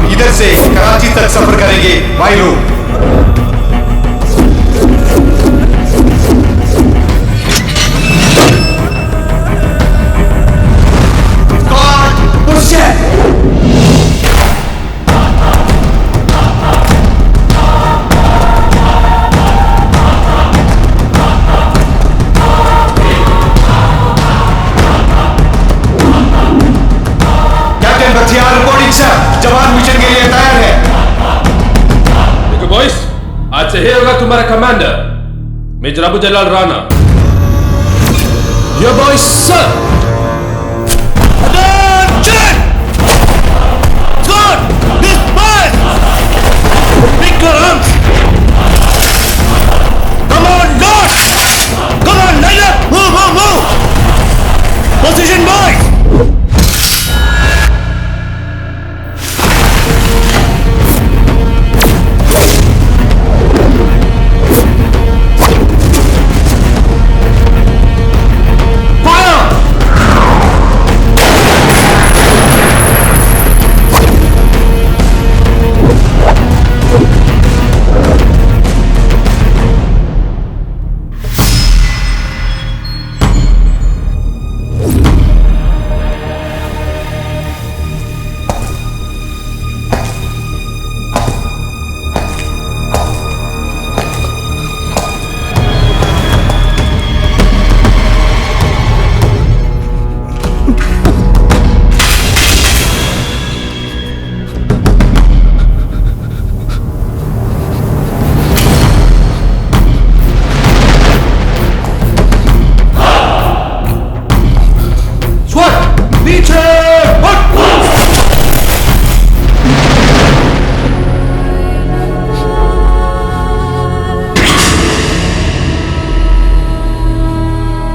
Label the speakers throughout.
Speaker 1: हम इधर से कराची तक सफर करेंगे भाई लोग। जवान मिशन के लिए तैयार है।
Speaker 2: देखो बॉयज, आज से ये होगा तुम्हारा commander major Abu Jalal Rana.
Speaker 3: Yo boys sir. Position boys!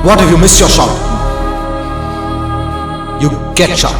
Speaker 4: What if you miss your shot? You get shot.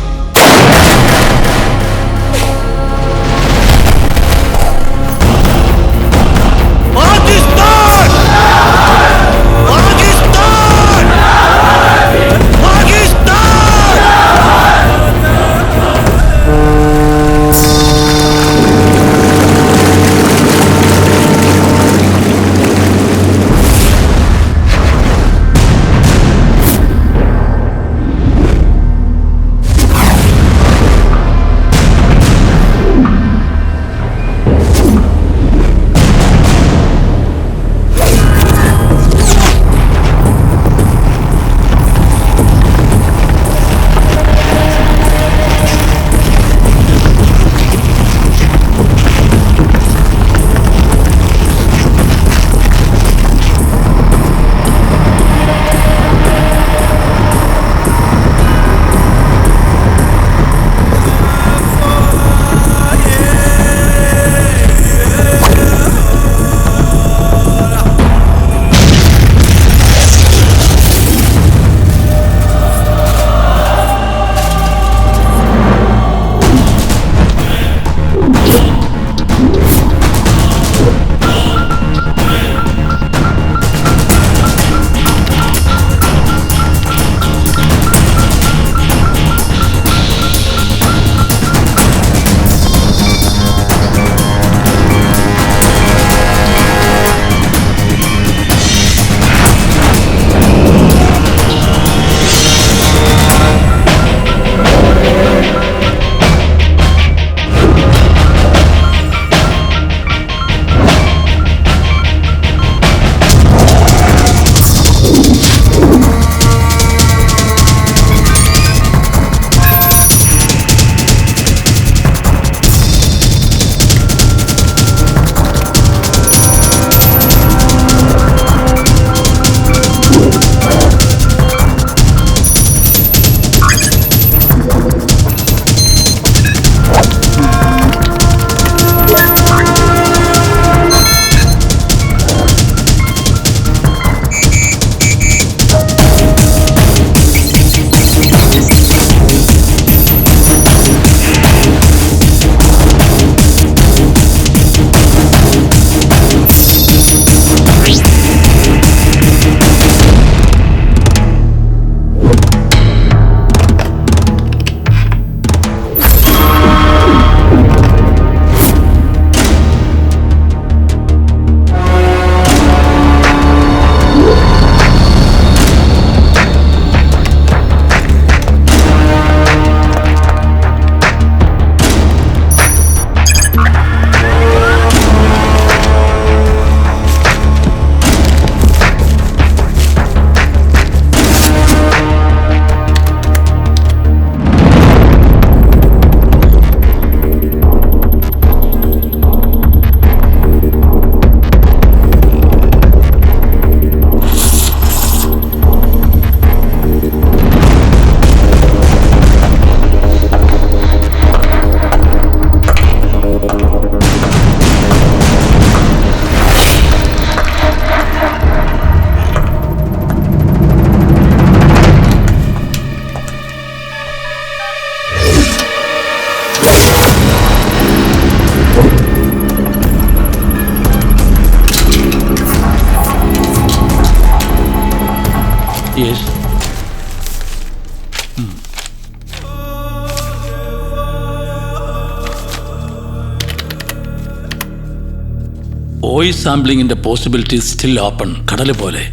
Speaker 3: Voice സാമ്പിളിങ്ങിൻ്റെ പോസിബിലിറ്റി സ്റ്റിൽ ഓപ്പൺ, കടൽ പോലെ.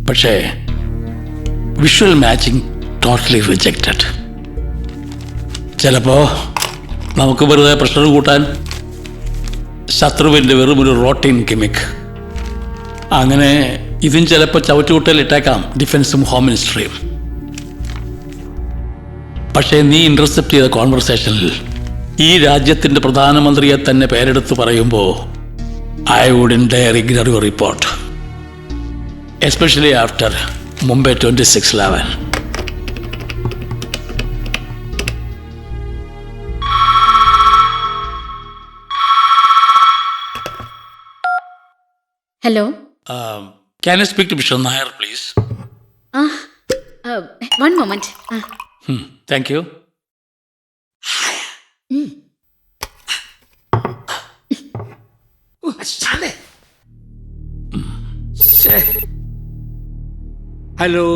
Speaker 3: പക്ഷേ വിഷ്വൽ മാച്ചിങ് ടോട്ടലി റിജക്റ്റഡ്. ചിലപ്പോൾ നമുക്ക് വെറുതെ പ്രഷർ കൂട്ടാൻ ശത്രുവിൻ്റെ വെറുമൊരു റോട്ടീൻ ഗിമിക്. അങ്ങനെ ഇതും ചിലപ്പോൾ ചവറ്റുകൂട്ടൽ ഇട്ടേക്കാം ഡിഫൻസും ഹോം മിനിസ്ട്രിയും. പക്ഷേ നീ ഇന്റർസെപ്റ്റ് ചെയ്ത കോൺവെർസേഷനിൽ ഈ രാജ്യത്തിൻ്റെ പ്രധാനമന്ത്രിയെ തന്നെ പേരെടുത്ത് പറയുമ്പോൾ I wouldn't dare ignore your report, especially after Mumbai 26/11.
Speaker 5: Hello.
Speaker 3: Can I speak to Mr. Nair, please?
Speaker 5: One moment.
Speaker 3: Thank you.
Speaker 6: Hello.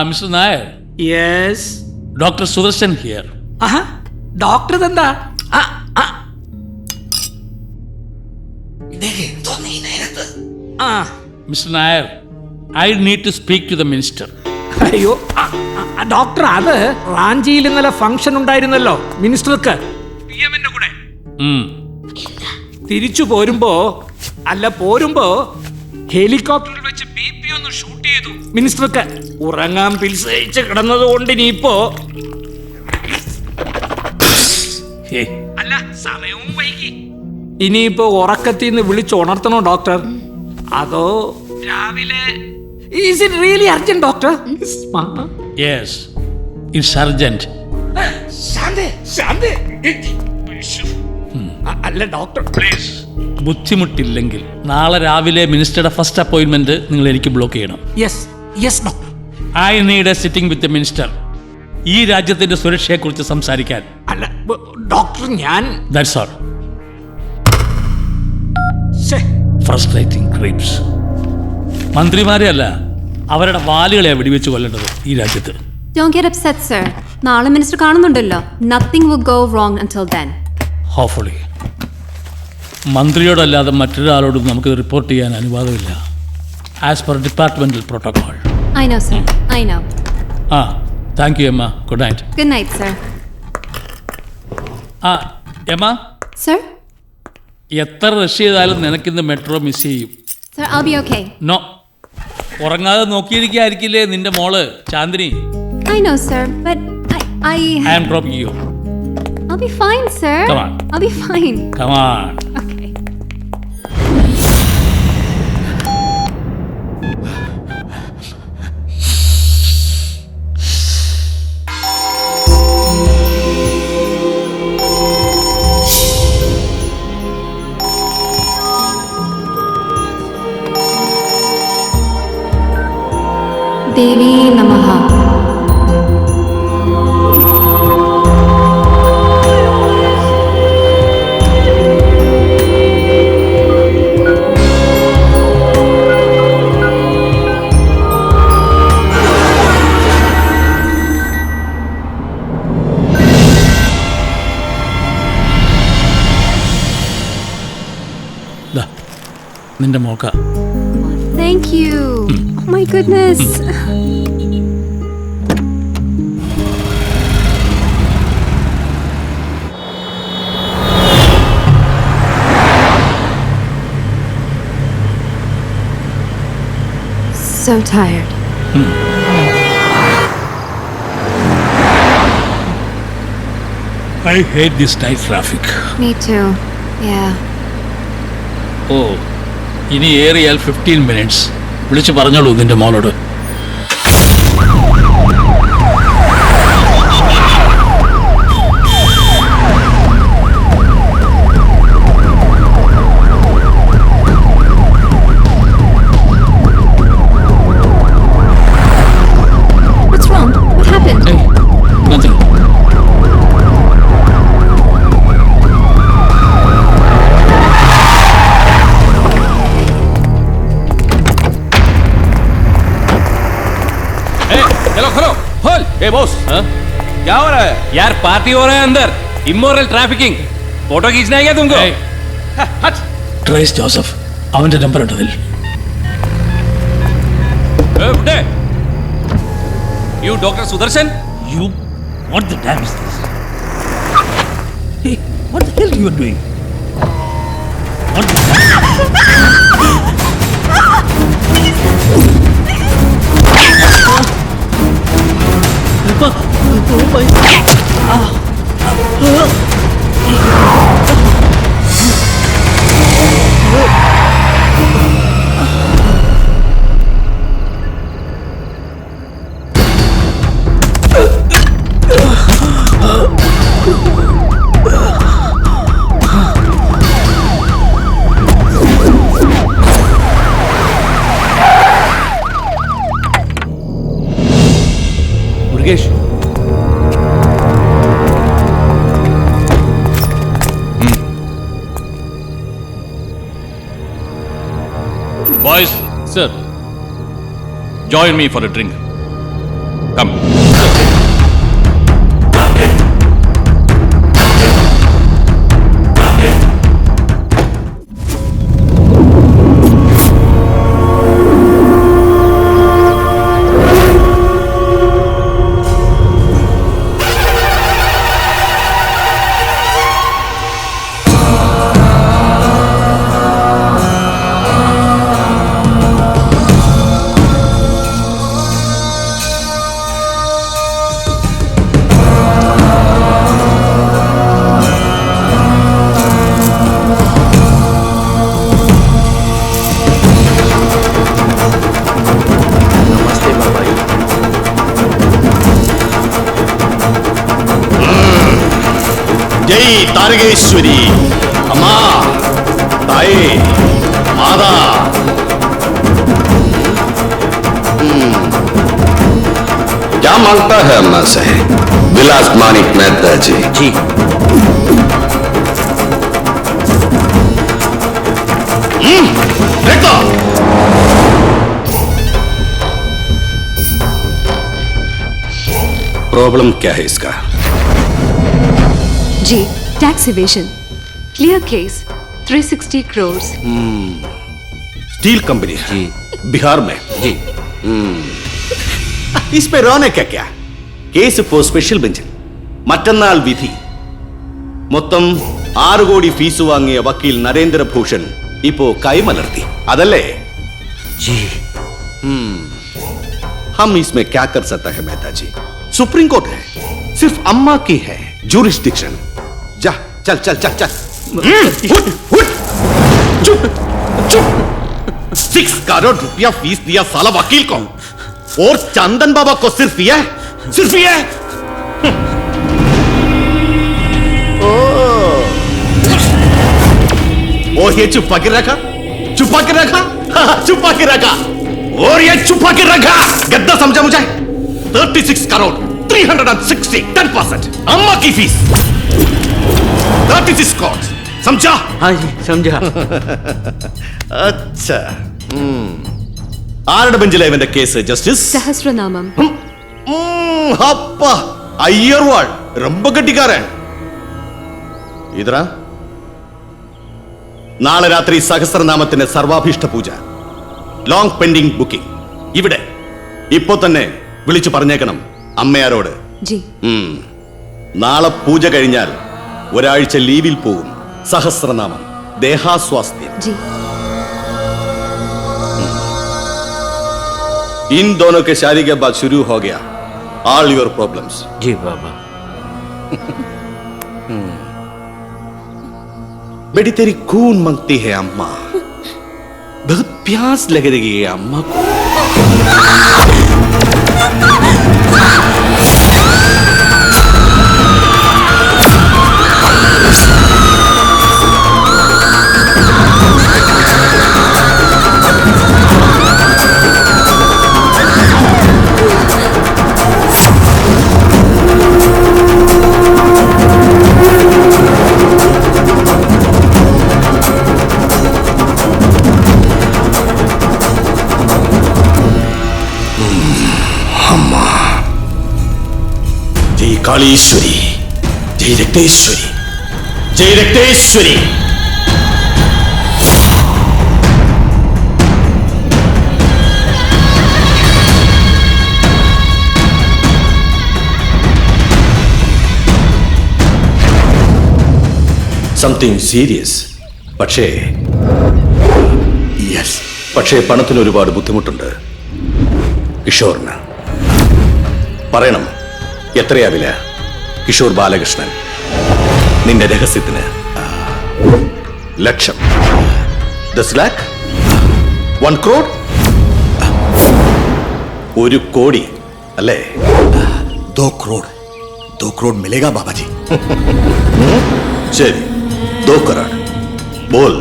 Speaker 3: Mr. Nair,
Speaker 6: yes.
Speaker 3: Dr. Sudarshan here.
Speaker 6: Aaha, doctor ഇതെന്താ?
Speaker 3: Mr. Nair, I need to speak to the minister.
Speaker 6: അയ്യോ doctor, അത് റാഞ്ചിയിൽ ഇന്നലെ function ഉണ്ടായിരുന്നല്ലോ മിനിസ്റ്റർക്ക് PM-ന്റെ കൂടെ. തിരിച്ചു പോരുമ്പോ ഹെലികോപ്റ്ററിൽ വെച്ച് BP ഒന്ന് ഷൂട്ട് ചെയ്തു മിനിസ്റ്റർക്ക്. ഉറങ്ങാൻ പിൽസ് കഴിച്ച് കിടന്നത് കൊണ്ട് ഇനിയിപ്പോ അല്ല സമയവും വൈകി. ഇനിയിപ്പോ ഉറക്കത്തിൽ നിന്ന് വിളിച്ചുണർത്തണോ ഡോക്ടർ, അതോ രാവിലെ? Is it really urgent, doctor?
Speaker 3: Yes, it's urgent.
Speaker 6: ശാന്തി. അല്ല ഡോക്ടർ, പ്ലീസ്.
Speaker 3: ബുദ്ധിമുട്ടില്ലെങ്കിൽ നാളെ രാവിലെ മിനിസ്റ്ററുടെ ഫസ്റ്റ് അപ്പോയിന്റ്മെന്റ് നിങ്ങൾ എനിക്ക് ബ്ലോക്ക് ചെയ്യണം.
Speaker 6: Yes doctor.
Speaker 3: I need A sitting with the minister. ഈ രാജ്യത്തിന്റെ സുരക്ഷയെക്കുറിച്ച് സംസാരിക്കാൻ.
Speaker 6: അല്ല ഡോക്ടർ, ഞാൻ
Speaker 3: ദാറ്റ്സ് ഓൾ. Frustrating crepes. മന്ത്രിമാരെ അല്ല, അവരുടെ വാലുകളെ വെടിവെച്ച് കൊല്ലേണ്ടത് ഈ രാജ്യത്ത്.
Speaker 5: Don't get upset, sir. നാളെ മിനിസ്റ്റർ കാണുന്നുണ്ടല്ലോ. Nothing will go wrong until then.
Speaker 3: Hopefully. മന്ത്രിയോടല്ലാതെ മറ്റൊരാളോടും നമുക്ക് റിപ്പോർട്ട് ചെയ്യാൻ അനുവാദമില്ല. As per departmental protocol.
Speaker 5: I know, sir. I know.
Speaker 3: Thank you Emma. Good night.
Speaker 5: Good night, sir.
Speaker 3: Emma,
Speaker 5: Sir?
Speaker 3: എത്ര rush ചെയ്താലും നിനക്കിന്ന് മെട്രോ മിസ് ചെയ്യും.
Speaker 5: Sir, I'll be okay.
Speaker 3: No, ഉറങ്ങാതെ നോക്കിയിരിക്കായിരിക്കില്ലേ നിന്റെ മോള് Chandini.
Speaker 5: I know, sir, but I
Speaker 3: am dropping you.
Speaker 5: I'll be fine, sir.
Speaker 3: Come on.
Speaker 5: I'll be fine.
Speaker 3: Come on.
Speaker 5: Okay. Devi Namaha.
Speaker 3: നിന്റെ മോക്ക.
Speaker 5: Thank you. Oh my goodness. So tired.
Speaker 3: I hate this night traffic.
Speaker 5: Me too. Yeah.
Speaker 3: ഇനി ഏറിയാൽ 15 minutes. വിളിച്ചു പറഞ്ഞോളൂ നിന്റെ മോളോട്.
Speaker 5: What's wrong? What happened?
Speaker 3: Hey, nothing.
Speaker 2: A boss, क्या हो रहा है यार? पार्टी हो रहा है अंदर. Immoral trafficking. फोटो खींचना है क्या तुमको?
Speaker 3: ट्रेस जोसेफ, അവന്റെ number ഉണ്ടതിൽ.
Speaker 7: You Dr. Sudarshan?
Speaker 8: You, what the damn is this? Hey, what the hell you are doing? What the
Speaker 7: Murugesh.
Speaker 8: Boys,
Speaker 7: Sir.
Speaker 8: join me for a drink. Come.
Speaker 1: ജയ് താരകേശ്വരി അമ്മാ തായേ മാതാ.
Speaker 9: क्या मांगता है अम्मा से? विलास मानिक मेहता जी।
Speaker 8: जी।
Speaker 1: देखो
Speaker 9: प्रॉब्लम क्या है इसका?
Speaker 10: जी, tax evasion, clear case, 360 crores।
Speaker 1: Steel company है बिहार में
Speaker 9: जी।
Speaker 1: इस पे रोने क्या കേസ് ഇപ്പോൾ സ്പെഷ്യൽ ബെഞ്ചിൽ മറ്റന്നാൾ വിധി. മൊത്തം 6 കോടി ഫീസ് വാങ്ങിയ വക്കീൽ നരേന്ദ്രഭൂഷൺ ഇപ്പോ കൈമലർത്തി അതല്ലേ?
Speaker 9: जी।
Speaker 1: हम इसमें क्या कर सकता है मेहता जी? सुप्रीम कोर्ट है, सिर्फ अम्मा की है जुरिस्डिक्शन. जा चल चल चल चल. हुट हुट चुप चुप. 6 करोड़ रुपया फीस दिया साला वकील को और चंदन बाबा को सिर्फ ये और ये छुपा के रखा और ये छुपा के रखा. गद्दा समझा मुझे? 36 करोड़ 360 10% अम्मा की फीस 36 करोड़ समझा?
Speaker 9: हाँ जी समझा.
Speaker 1: अच्छा ആരുടെ ബെഞ്ചിലെ ഇവന്റെ കേസ് ജസ്റ്റിസ്?
Speaker 10: സഹസ്രനാമം.
Speaker 1: അപ്പാ അയ്യർവാൾ ரொம்ப കെട്ടിക്കാരൻ. ഇതറ നാളെ രാത്രി സഹസ്രനാമത്തിന് സർവാഭീഷ്ട പൂജ. Long pending booking. ഇവിടെ ഇപ്പോ തന്നെ വിളിച്ചു പറഞ്ഞേക്കണം അമ്മയാരോട്.
Speaker 10: ജി.
Speaker 1: നാളെ പൂജ കഴിഞ്ഞാൽ ഒരാഴ്ച ലീവിൽ പോകും. സഹസ്രനാമം ദേഹാസ്വാസ്ഥ്യം.
Speaker 10: ജി.
Speaker 1: इन दोनों के शादी के बाद शुरू हो गया ऑल योर प्रॉब्लम्स.
Speaker 9: जी बाबा.
Speaker 1: बेटी तेरी खून मांगती है अम्मा. बहुत प्यास लग रही है अम्मा को. कालीश्वरी जय रक्तेश्वरी जय रक्तेश्वरी. Something serious. പക്ഷേ യെസ്, പക്ഷേ പണത്തിന് ഒരുപാട് ബുദ്ധിമുട്ടുണ്ട് കിഷോറിന്. പറയണം, എത്രയാ വില? കിഷോർ ബാലകൃഷ്ണൻ, നിന്റെ രഹസ്യത്തിന് 1,00,000. 10 lakh? 1 crore? 1 കോടി അല്ലേ?
Speaker 4: 2 crore. 2 crore मिलेगा बाबा जी.
Speaker 1: ശരി, 2 crore. बोल.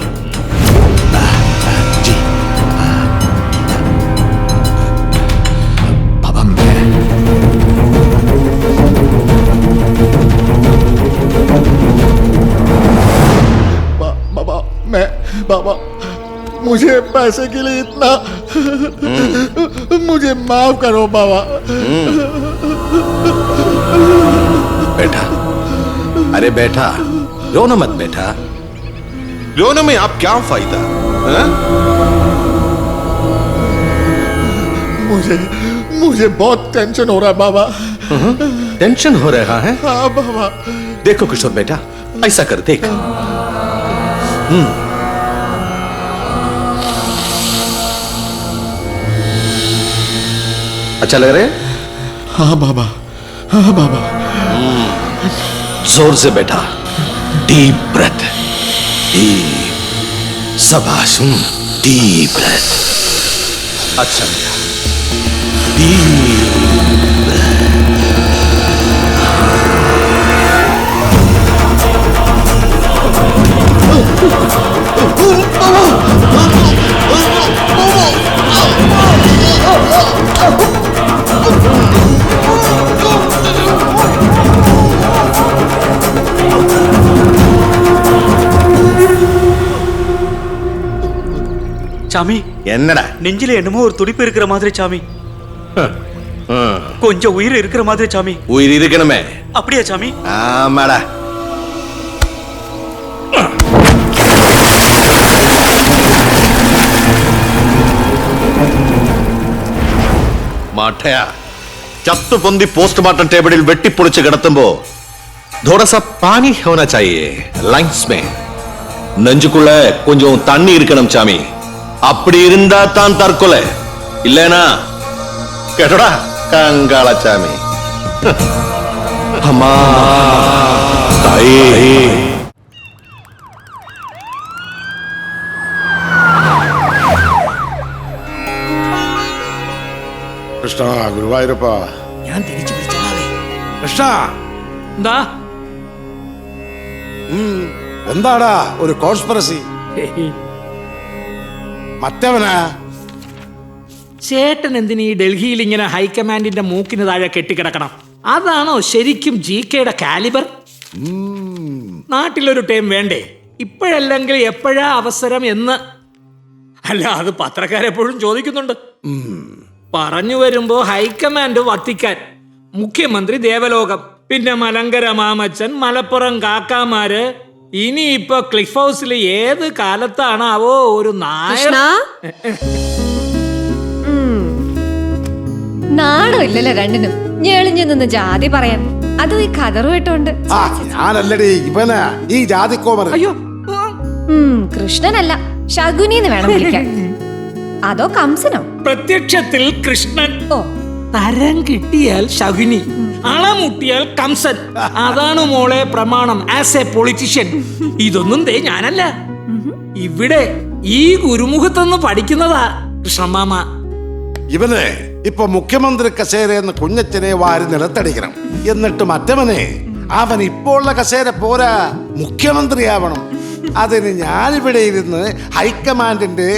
Speaker 4: जी. बाबा मैं
Speaker 11: बाबा मुझे पैसे के लिए इतना मुझे माफ करो बाबा.
Speaker 1: बैठा, अरे बैठा, रोना मत बेटा. रोने में आप क्या फायदा?
Speaker 11: मुझे बहुत टेंशन हो रहा है बाबा.
Speaker 1: टेंशन हो रहा है?
Speaker 11: हाँ बाबा.
Speaker 1: देखो किशोर बेटा, ऐसा कर, देख. अच्छा लग रहा है?
Speaker 11: हाँ बाबा, हाँ बाबा.
Speaker 1: जोर से बैठा. Deep breath. डीप. शाबाश. Deep breath. अच्छा बेटा. डीप.
Speaker 8: சாமி,
Speaker 1: என்னடா
Speaker 8: நெஞ்சில என்னமோ ஒரு துடிப்பு இருக்கிற மாதிரி சாமி. கொஞ்சம் உயிர் இருக்கிற மாதிரி சாமி.
Speaker 1: உயிர் இருக்கணுமே?
Speaker 8: அப்படியா சாமி?
Speaker 1: ஆமாடா. മാട്ടയാ, ചത്തുപൊന്തി പോസ്റ്റ്മോർട്ടം ടേബിളിൽ വെട്ടിപ്പൊളിച്ച് കിടത്തുമ്പോ थोड़ा सा पानी होना चाहिए लंग्स में. നെഞ്ചുക്കുള്ള கொஞ்சம் தண்ணி இருக்கணும் சாமி. அப்படி இருந்தா தான் தற்கொலை, இல்லனா கேட்டடா கங்காளச்சாமி. அம்மா தாயே.
Speaker 11: കൃഷ്ണ ഗുരുവായൂരപ്പ.
Speaker 6: ഞാൻ തിരിച്ചു വിളിച്ചോളാവേ.
Speaker 11: കൃഷ്ണ
Speaker 6: എന്താ?
Speaker 11: എന്താടാ ഒരു കോൺസ്പിറസി? മറ്റവനാ?
Speaker 6: ചേട്ടൻ എന്തിനീ ഡൽഹിയിൽ ഇങ്ങനെ ഹൈക്കമാൻഡിന്റെ മൂക്കിന് താഴെ കെട്ടിക്കിടക്കണം? അതാണോ ശരിക്കും GKയുടെ കാലിബർ? നാട്ടിലൊരു ടൈം വേണ്ടേ? ഇപ്പോഴല്ലെങ്കിൽ എപ്പോഴാ അവസരം എന്ന്. അല്ല, അത് പത്രക്കാരെപ്പോഴും ചോദിക്കുന്നുണ്ട്. പറഞ്ഞു വരുമ്പോ ഹൈക്കമാൻഡ് വത്തിക്കാൻ, മുഖ്യമന്ത്രി ദേവലോകം, പിന്നെ മലങ്കര മാമച്ചൻ, മലപ്പുറം കാക്കാമാര്. ഇനിയിപ്പോ ക്ലിഫ് ഹൗസിൽ ഏത് കാലത്താണാവോ ഒരു നായർ.
Speaker 10: നാണോ ഇല്ലല്ലോ രണ്ടിനും ഞെളിഞ്ഞു നിന്ന് ജാതി പറയാൻ, അതും ഈ കതറുമായിട്ടുണ്ട്.
Speaker 11: ഞാനല്ലടി ഇവനാ ഈ ജാതിക്കോമർ.
Speaker 6: അയ്യോ,
Speaker 10: കൃഷ്ണനല്ല, ശകുനിന്ന് വേണം വിളിക്കാൻ. അതോ കംസനോ?
Speaker 6: പ്രത്യക്ഷത്തിൽ കൃഷ്ണൻ.
Speaker 10: ഓ,
Speaker 6: തരം കിട്ടിയാൽ ശകുനി, അളമുട്ടിയാൽ കംസൻ. അതാണ് മോളെ പ്രമാണം ആസ് എ പൊളിറ്റീഷ്യൻ. ഇതൊന്നും ഞാനല്ല, ഇവിടെ ഈ ഗുരുമുഖത്തൊന്ന് പഠിക്കുന്നതാ കൃഷ്ണമാമ.
Speaker 11: ഇവന് ഇപ്പൊ മുഖ്യമന്ത്രി കസേരയെന്ന് കുഞ്ഞച്ചനെ വാരി നിലത്തടിക്കണം. എന്നിട്ട് മറ്റവനെ അവൻ ഇപ്പോൾ ഉള്ള കസേര പോരാ, മുഖ്യമന്ത്രിയാവണം. അതിന് ഞാനിവിടെ ഇരുന്ന് ഹൈക്കമാൻഡിന്റെ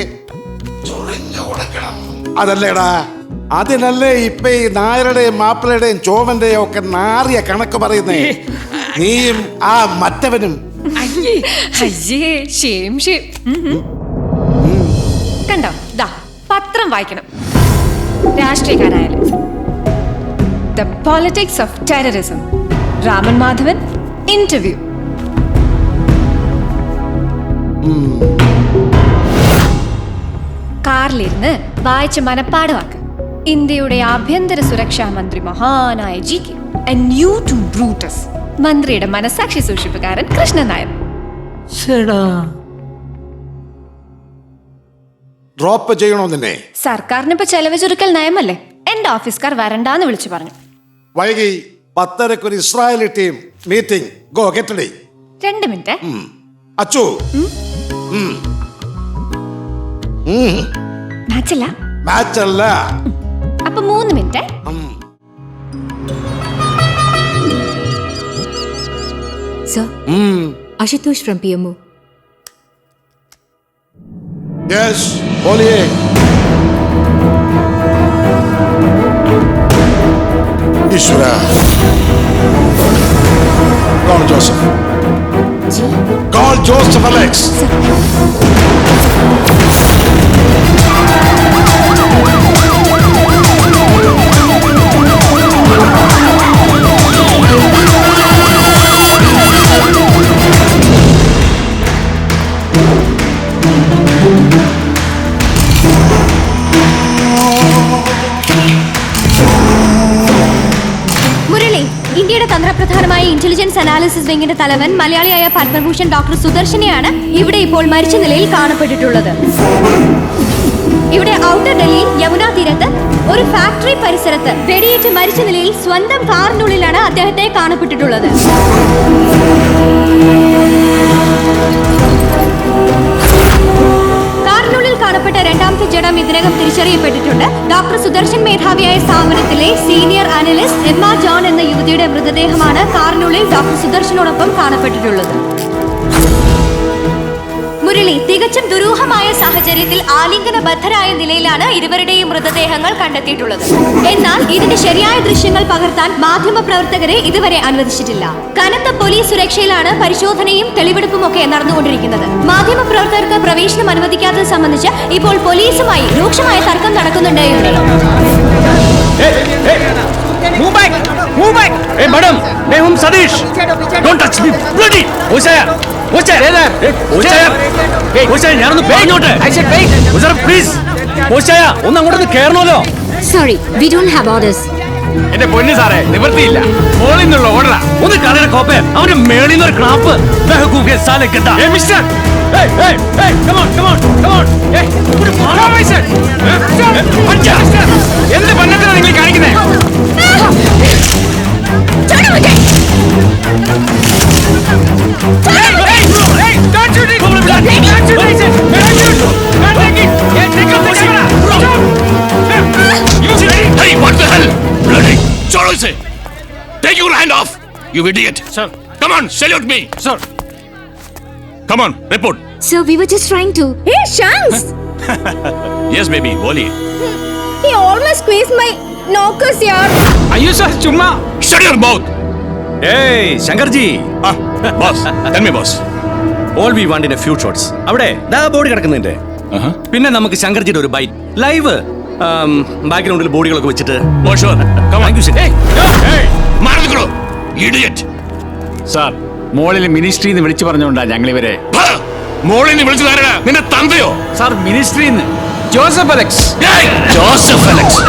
Speaker 11: അതല്ലേടാ. അതിനല്ലേ ഇപ്പൊ ഈ നായരുടെയും മാപ്പിളയുടെയും ചോവന്റെയും ഒക്കെ നാറിയ കണക്ക് പറയുന്നേ. നീയും ആ മറ്റവനും.
Speaker 10: കണ്ടോ, ദാ പത്രം വായിക്കണം. രാഷ്ട്രീയക്കാരായാലും the politics of terrorism, Raman Madhavan interview. കാറിലിരുന്ന് വായിച്ച മനപ്പാടമാക്ക്. ഇന്ത്യയുടെ ആഭ്യന്തര സുരക്ഷാ മന്ത്രി മഹാനായ GK, and you two Brutus, മന്ത്രിയുടെ മനസാക്ഷി സൂക്ഷിപ്പുകാരൻ കൃഷ്ണൻ നായർ.
Speaker 6: ചേടാ
Speaker 11: ഡ്രോപ്പ് ചെയ്യണോ നിന്നെ?
Speaker 10: സർക്കാരിന് ഇപ്പൊ ചെലവ് ചുരുക്കൽ നയമല്ലേ, എന്റെ ഓഫീസുകാർ വരണ്ടാന്ന് വിളിച്ചു പറഞ്ഞു.
Speaker 11: വൈകി 10:30 ഒരു Israeli team meeting. Go get ready.
Speaker 10: 2 minute.
Speaker 11: അച്ചു
Speaker 10: മാച്ചില്ല.
Speaker 11: മാച്ച് അല്ല.
Speaker 10: അപ്പൊ 3 minute.
Speaker 5: Sir, Ashutosh from PMO.
Speaker 11: Yes, बोलिए. ईश्वरा. Call Joseph.
Speaker 5: जी.
Speaker 11: Call Joseph Alex.
Speaker 10: മുരളി, ഇന്ത്യയുടെ തന്ത്രപ്രധാനമായ ഇന്റലിജൻസ് അനാലിസിസ് വിങ്ങിന്റെ തലവൻ മലയാളിയായ പത്മഭൂഷൺ ഡോക്ടർ സുദർശനെയാണ് ഇവിടെ ഇപ്പോൾ മരിച്ച നിലയിൽ കാണപ്പെട്ടിട്ടുള്ളത്. ഇവിടെ ഔട്ടർ ഡൽഹിയിൽ യമുനാ തീരത്ത് ഒരു ഫാക്ടറി പരിസരത്ത് വെടിയേറ്റ് മരിച്ച നിലയിൽ സ്വന്തം കാറിനുള്ളിലാണ് അദ്ദേഹത്തെ കാണപ്പെട്ടിട്ടുള്ളത്. കാറിനുള്ളിൽ കാണപ്പെട്ട രണ്ടാമത്തെ ജഡം ഇതിനകം തിരിച്ചറിയപ്പെട്ടിട്ടുണ്ട്. ഡോക്ടർ സുദർശൻ മേധാവിയായ സ്ഥാപനത്തിലെ സീനിയർ അനലിസ്റ്റ് എമ്മ ജോൺ എന്ന യുവതിയുടെ മൃതദേഹമാണ് കാറിനുള്ളിൽ ഡോക്ടർ സുദർശനോടൊപ്പം കാണപ്പെട്ടിട്ടുള്ളത്. മുരളി, തികച്ചും ദുരൂഹമായ സാഹചര്യത്തിൽ ആലിംഗനബദ്ധരായ നിലയിലാണ് ഇരുവരുടെയും മൃതദേഹങ്ങൾ കണ്ടെത്തിയിട്ടുള്ളത്. എന്നാൽ ഇതിന്റെ ശരിയായ ദൃശ്യങ്ങൾ പകർത്താൻ മാധ്യമപ്രവർത്തകരെ ഇതുവരെ അനുവദിച്ചിട്ടില്ല. കനത്ത പോലീസ് സുരക്ഷയിലാണ് പരിശോധനയും തെളിവെടുപ്പും ഒക്കെ നടന്നുകൊണ്ടിരിക്കുന്നത്. മാധ്യമപ്രവർത്തകർക്ക് പ്രവേശനം അനുവദിക്കാത്തത് സംബന്ധിച്ച് ഇപ്പോൾ പോലീസുമായി രൂക്ഷമായ തർക്കം നടക്കുന്നുണ്ട്.
Speaker 7: मैडम, मैं हूं Satish. Don't touch me, bloody. ഞാനൊന്ന് പേങ്ങോട്ടെ. പ്ലീസ് ഒന്ന് അങ്ങോട്ടൊന്ന് കേറണമല്ലോ.
Speaker 5: Sorry, we don't have orders.
Speaker 7: എന്റെ പൊന്നു സാറേ, നിവൃത്തിയില്ല. മോളിൽ നിന്നുള്ള ഓർഡറാ. ഒന്ന് കളയുടെ കോപ്പേ, അവന്റെ മേളിൽ നിന്ന് ഒരു ക്ലാപ്പ്. എന്ത് പന്നത്തിനാ നിങ്ങൾ കാണിക്കുന്നേ?
Speaker 9: Hey, what the hell? Bloody! छोड़ो इसे! Take your hand off, you idiot!
Speaker 7: Sir.
Speaker 9: Come on, salute me!
Speaker 7: Sir.
Speaker 9: Come on, report.
Speaker 5: Sir, we were just trying to.
Speaker 10: Hey, Shanks!
Speaker 9: Yes, baby, बोलिए.
Speaker 10: He almost squeezed my knockers, yaar.
Speaker 7: അയ്യോ sir, ചുമ്മാ.
Speaker 9: Shut your mouth!
Speaker 7: Hey, Shankarji.
Speaker 9: Boss, tell me, boss.
Speaker 7: All we want in a few shots. അവിടെ ദാ body കിടക്കുന്നുണ്ട്. പിന്നെ നമുക്ക് ശങ്കർജിയുടെ ഒരു byte live ബാക്ക്ഗ്രൗണ്ടിൽ ബോഡികളൊക്കെ വെച്ചിട്ട്.
Speaker 9: Oh, sure. Come on.
Speaker 7: Thank you, sir.
Speaker 9: Hey, മാറി നിൽക്കണോ, idiot!
Speaker 7: സാർ, മോളിൽ മിനിസ്ട്രിന്ന് വിളിച്ചു പറഞ്ഞുകൊണ്ടാ ഞങ്ങൾ ഇവരെ.
Speaker 9: മോളിൽ നിന്ന് വിളിച്ചു തരണ നിന്റെ തന്തയോ?
Speaker 7: സാർ, മിനിസ്ട്രിന്ന് ജോസഫ് അലക്സ്.
Speaker 9: Joseph Alex.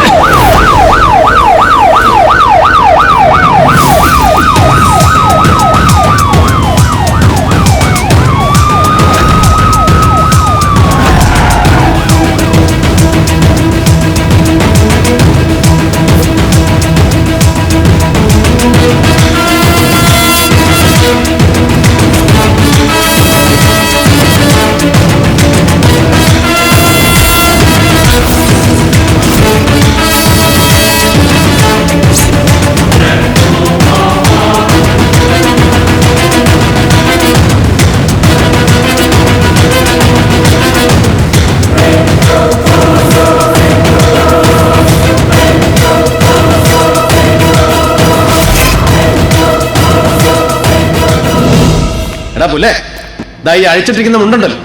Speaker 12: പുല്ലേ ദായി അഴിച്ചിട്ടിരിക്കുന്ന മുണ്ടുണ്ടല്ലോ,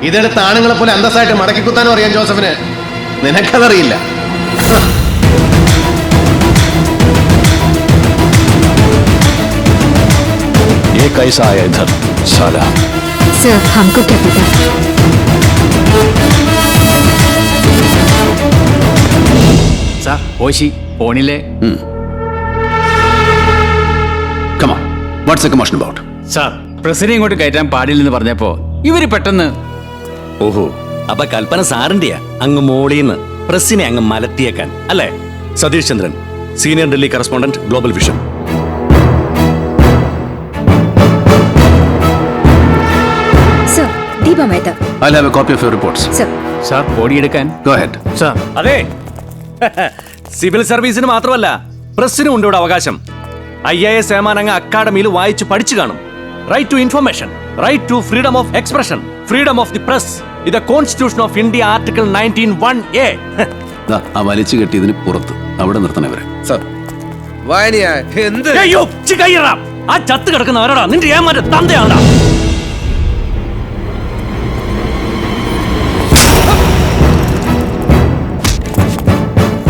Speaker 12: ഇതെടുത്ത് ആണുങ്ങളെ പോലെ അന്തസ്സായിട്ട് മടക്കി കുത്താനും അറിയാം ജോസഫിന്. നിനക്കതറിയില്ല.
Speaker 9: ये कैसा आया इधर साला?
Speaker 5: Sir, हमको क्या पता?
Speaker 7: സാർ, ഓശി ഫോണിലെ.
Speaker 9: Come on, what's the commotion about?
Speaker 7: Sir,
Speaker 13: പ്രസിനെ ഇങ്ങോട്ട് കയറ്റാൻ പാടില്ലെന്ന് പറഞ്ഞപ്പോ ഇവര് പെട്ടെന്ന്
Speaker 7: ഓഹോ, അപ്പൊ കൽപ്പന സാറിന്റെയാ അങ്ങ് മോളീന്ന് പ്രസിനെ അങ്ങ് മലത്തിയേക്കാൻ അല്ലേ? Satish Chandran, senior Delhi correspondent, global vision.
Speaker 10: Sir, Deepa Mehta.
Speaker 9: I'll have a copy of your reports.
Speaker 10: Sir.
Speaker 13: Sir body എടുക്കാൻ.
Speaker 9: Go ahead.
Speaker 13: സാർ.
Speaker 7: അതെ, സിവിൽ സർവീസിന് മാത്രമല്ല പ്രസിനും ഉണ്ട് ഇവിടെ അവകാശം. IAS ഏമാൻ അങ്ങ് അക്കാഡമിയിൽ വായിച്ച് പഠിച്ചു കാണും. Right to information, right to freedom of expression, freedom of the press, ഇത് constitution of India article 19(1)(a.
Speaker 9: ആ വലിച്ചു കെട്ടിയതിന് പുറത്ത് അവിടെ നിർത്തണവരെ.
Speaker 7: അയ്യോ, ആ ചത്ത് കിടക്കുന്നവരോടാ നിന്റെ ഏമാന്റെ തന്തയാണ്ടാ.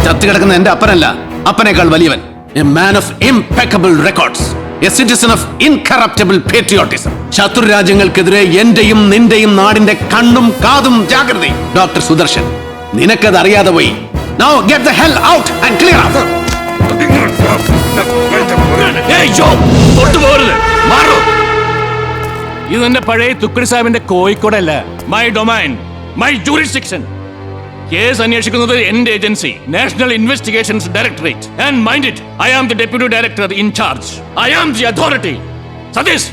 Speaker 9: ചത്തു കിടക്കുന്ന എന്റെ അപ്പനല്ല, അപ്പനേക്കാൾ വലിയവൻ. A man of impeccable records. A citizen of incorruptible patriotism. ശത്രു രാജ്യങ്ങൾക്കെതിരെ എന്റെയും നിന്റെയും നാടിന്റെ കണ്ണും കാതും ജാഗ്രത. ഡോക്ടർ സുദർശൻ, നിനക്കത് അറിയാതെ പോയി. Now get the hell out and clear out.
Speaker 3: ഇത് എന്റെ പഴയ തുക്കടി സാഹിബിന്റെ കോഴിക്കോടല്ല. My domain, my jurisdiction. Case അന്വേഷിക്കുന്നത് എന്റെ agency, national investigations directorate. And mind it, I am the deputy director in charge. I am the authority. Satish,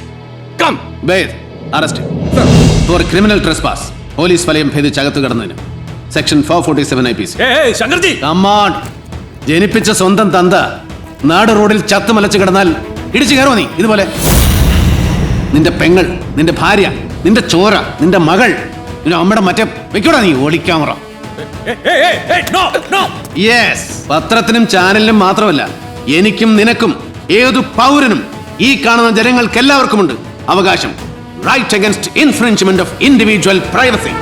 Speaker 3: come.
Speaker 9: Baid, arrest him. For criminal trespass. Police വലയം ഭേദിച്ച് അകത്ത് കടന്നതിന്. Section 447 IPC.
Speaker 7: Shankarji,
Speaker 9: Come on. ജനിപ്പിച്ച സ്വന്തം തന്ത നാട് റോഡിൽ ചത്തുമലച്ച് കിടന്നാൽ ഇടിച്ചു കയറുമോ നീ? ഇതുപോലെ നിന്റെ പെങ്ങൾ, നിന്റെ ഭാര്യ, നിന്റെ ചോര, നിന്റെ മകൾ, നിന്റെ അമ്മയുടെ മറ്റേ വെക്കൂടാ നീ ഓടിക്കാമറ. യെസ്, പത്രത്തിനും ചാനലിനും മാത്രമല്ല, എനിക്കും നിനക്കും ഏതു പൗരനും ഈ കാണുന്ന ജനങ്ങൾക്ക് എല്ലാവർക്കുമുണ്ട് അവകാശം. Right against infringement of individual privacy.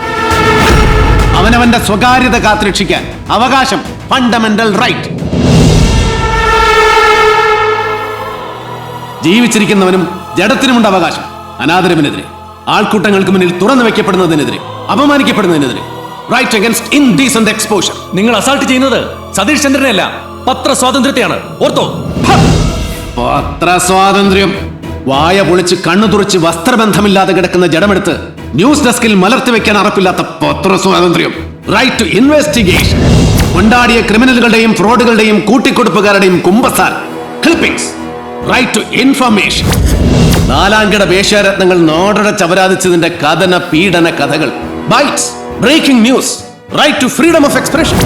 Speaker 9: അവനവന്റെ സ്വകാര്യത കാത്തുരക്ഷിക്കാൻ അവകാശം, ഫണ്ടമെന്റൽ റൈറ്റ്. ജീവിച്ചിരിക്കുന്നവനും ജഡത്തിനുമുണ്ട് അവകാശം. അനാദരവിനെതിരെ, ആൾക്കൂട്ടങ്ങൾക്ക് മുന്നിൽ തുറന്നു വെക്കപ്പെടുന്നതിനെതിരെ, അപമാനിക്കപ്പെടുന്നതിനെതിരെ. Right against indecent exposure.
Speaker 7: നിങ്ങൾ അസാൾട്ട് ചെയ്യുന്നത് സതീഷ് ചന്ദ്രനെയല്ല, പത്ര സ്വാതന്ത്ര്യത്തെയാണ്. ഓർത്തോ?
Speaker 9: പത്രസ്വാതന്ത്ര്യം. വായ പൊളിച്ച് കണ്ണു തുറച്ച് വസ്ത്രബന്ധമില്ലാതെ കിടക്കുന്ന ജഡമെടുത്ത് ന്യൂസ് ഡെസ്കിൽ മലർത്തി വെക്കാൻ അറപ്പില്ലാത്ത പത്രസ്വാതന്ത്ര്യം. Right to investigation. കൊണ്ടാടിയ ക്രിമിനലുകളുടെയും ഫ്രോഡുകളുടെയും കൂട്ടിക്കൊടുപ്പുകാരുടെയും കുമ്പസാർ ക്ലിപ്പിംഗ്സ്. Right to information. നാലാംകിട വേശ്യാരത്നങ്ങൾ നോടട ചവരാതിച്ചതിന്റെ കഥന പീഡന കഥകൾ. Bites, breaking news. Right to freedom of expression.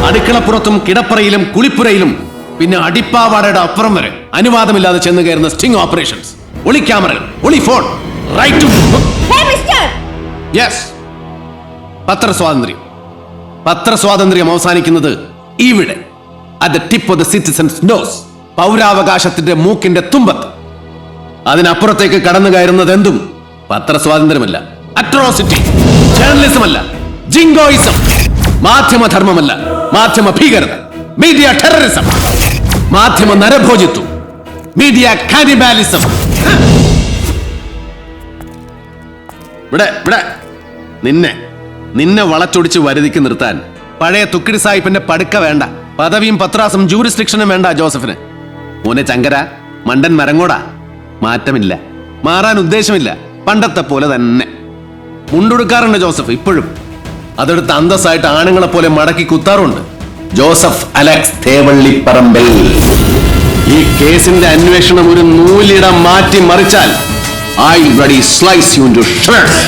Speaker 9: അടുക്കളപ്പുറത്തും കിടപ്പറയിലും കുളിപ്പുരയിലും പിന്നെ അടിപ്പാവാടയുടെ അപ്പുറം വരെ അനുവാദമില്ലാതെ ചെന്ന് കയറുന്ന സ്റ്റിംഗ് ഓപ്പറേഷൻസ്, ഒളി ക്യാമറകൾ, ഒളി ഫോൺ. Right to yes. പത്രസ്വാതന്ത്ര്യം. പത്രസ്വാതന്ത്ര്യം അവസാനിക്കുന്നത് ഇവിടെ, at the tip of the citizen's nose. പൗരാവകാശത്തിന്റെ മൂക്കിന്റെ തുമ്പത്ത്. അതിനപ്പുറത്തേക്ക് കടന്നു കയറുന്നത് എന്തും പത്രസ്വാതന്ത്ര്യമല്ല. അട്രോസിറ്റി. ജേർണലിസം അല്ല, ജിങ്കോയിസം. മാധ്യമധർമ്മമല്ല, മാധ്യമ ഭീകരത. മീഡിയ ടെററിസം, മാധ്യമ നരഭോജിത്വം, മീഡിയ കാനിബാലിസം. നിന്നെ വളച്ചൊടിച്ച് വരുതിക്ക് നിർത്താൻ പഴയ തുക്കിടി സാഹിബിന്റെ പടുക്ക വേണ്ട. പദവിയും പത്രാസും ജൂറിസ്ഡിക്ഷനും വേണ്ട ജോസഫിന്. മോനെ ചങ്കര, മണ്ടൻ മരങ്ങോടാ. മാറ്റമില്ല, മാറാൻ ഉദ്ദേശമില്ല, പണ്ടത്തെ പോലെ തന്നെ. മുണ്ടുടുക്കാറുണ്ട് ജോസഫ് ഇപ്പോഴും. അതെടുത്ത് അന്തസ്സായിട്ട് ആണുങ്ങളെ പോലെ മടക്കി കുത്താറുണ്ട്. Joseph Alex തേവള്ളിപ്പറമ്പിൽ. ഈ കേസിന്റെ അന്വേഷണം ഒരു നൂലിടം മാറ്റി മറിച്ചാൽ I already slice you into shreds.